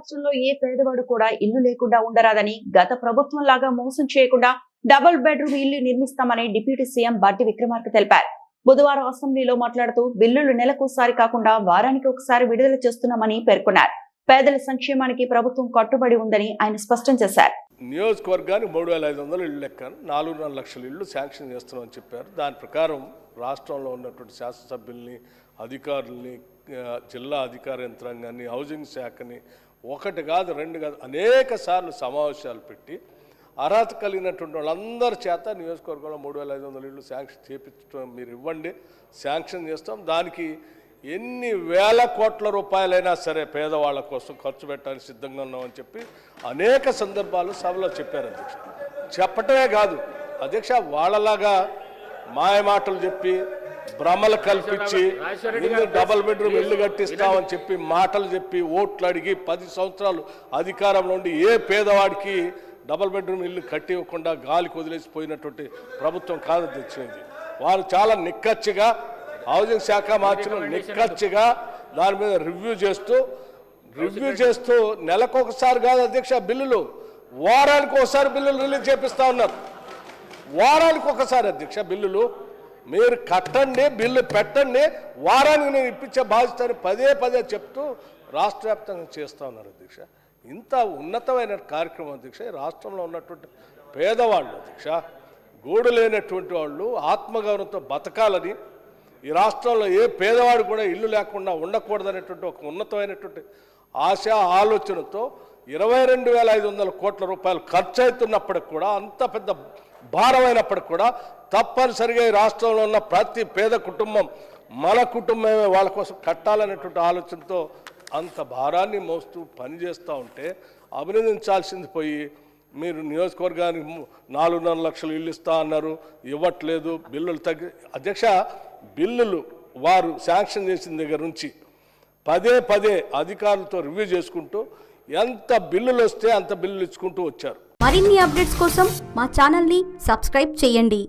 రాష్ట్రంలో ఏ పేదవాడు కూడా ఇల్లు లేకుండా ఉండరాదని, గత ప్రభుత్వం లాగా మోసం చేయకుండా డబుల్ బెడ్రూమ్ ఇల్లు నిర్మిస్తామని డిప్యూటీ సీఎం బట్టి విక్రమార్క తెలిపారు. బుధవారం అసెంబ్లీలో మాట్లాడుతూ బిల్లులు నెలకోసారి కాకుండా వారానికి ఒకసారి విడుదల చేస్తున్నామని పేర్కొన్నారు. పేదల సంక్షేమానికి ప్రభుత్వం కట్టుబడి ఉందని ఆయన స్పష్టం చేశారు. నియోజకవర్గానికి 3500 ఇళ్ళు లెక్కను 4.5 లక్షల ఇళ్ళు శాంక్షన్ చేస్తున్నామని చెప్పారు. దాని ప్రకారం రాష్ట్రంలో ఉన్నటువంటి శాసనసభ్యుల్ని, అధికారుల్ని, జిల్లా అధికార యంత్రాంగాన్ని, హౌసింగ్ శాఖని ఒకటి కాదు రెండు కాదు అనేక సార్లు సమావేశాలు పెట్టి అర్హత కలిగినటువంటి వాళ్ళందరి చేత నియోజకవర్గంలో 3500 ఇళ్ళు శాంక్షన్ చేపించడం మీరు ఇవ్వండి, శాంక్షన్ చేస్తాం. దానికి ఎన్ని వేల కోట్ల రూపాయలైనా సరే పేదవాళ్ళ కోసం ఖర్చు పెట్టడానికి సిద్ధంగా ఉన్నామని చెప్పి అనేక సందర్భాలు సభలో చెప్పారు అధ్యక్ష. చెప్పటమే కాదు అధ్యక్ష, వాళ్ళలాగా మాయమాటలు చెప్పి భ్రమలు కల్పించి డబుల్ బెడ్రూమ్ ఇల్లు కట్టిస్తామని చెప్పి మాటలు చెప్పి ఓట్లు అడిగి 10 సంవత్సరాలు అధికారంలో ఉండి ఏ పేదవాడికి డబుల్ బెడ్రూమ్ ఇల్లు కట్టి ఇవ్వకుండా గాలికి వదిలేసిపోయినటువంటి ప్రభుత్వం కాదు అధ్యక్ష. వారు చాలా నిక్కచ్చిగా హౌసింగ్ శాఖ మార్చిన నిక్కచ్చిగా దాని మీద రివ్యూ చేస్తూ నెలకొకసారి కాదు అధ్యక్ష, బిల్లులు వారానికి ఒకసారి బిల్లులు రిలీజ్ చేపిస్తూ ఉన్నారు. వారానికి ఒకసారి అధ్యక్ష బిల్లులు మీరు కట్టండి, బిల్లు పెట్టండి, వారానికి నేను ఇప్పించే బాధ్యతని పదే చెప్తూ రాష్ట్ర వ్యాప్తంగా చేస్తూ ఉన్నారు అధ్యక్ష. ఇంత ఉన్నతమైన కార్యక్రమం అధ్యక్ష. రాష్ట్రంలో ఉన్నటువంటి పేదవాళ్ళు అధ్యక్ష, గూడు లేనటువంటి వాళ్ళు ఆత్మగౌరవంతో బతకాలని, ఈ రాష్ట్రంలో ఏ పేదవాడు కూడా ఇల్లు లేకుండా ఉండకూడదనేటువంటి ఒక ఉన్నతమైనటువంటి ఆశ ఆలోచనతో 22,500 కోట్ల రూపాయలు ఖర్చు అవుతున్నప్పటికి కూడా, అంత పెద్ద భారమైనప్పటికి కూడా తప్పనిసరిగా ఈ రాష్ట్రంలో ఉన్న ప్రతి పేద కుటుంబం మన కుటుంబమే వాళ్ళ కోసం కట్టాలనేటువంటి ఆలోచనతో అంత భారాన్ని మోస్తూ పనిచేస్తూ ఉంటే అభినందించాల్సింది పోయి మీరు నియోజకవర్గానికి 4.5 లక్షలు ఇల్లు ఇస్తా అన్నారు, ఇవ్వట్లేదు, బిల్లులు తగ్గి అధ్యక్ష. బిల్లులు వారు శాంక్షన్ చేసిన దగ్గర నుంచి పదే అధికారులతో రివ్యూ చేసుకుంటూ ఎంత బిల్లులు వస్తే అంత బిల్లులు ఇచ్చుకుంటూ వచ్చారు. మరిన్ని అప్డేట్స్ కోసం మా ఛానల్ని సబ్స్క్రైబ్ చేయండి.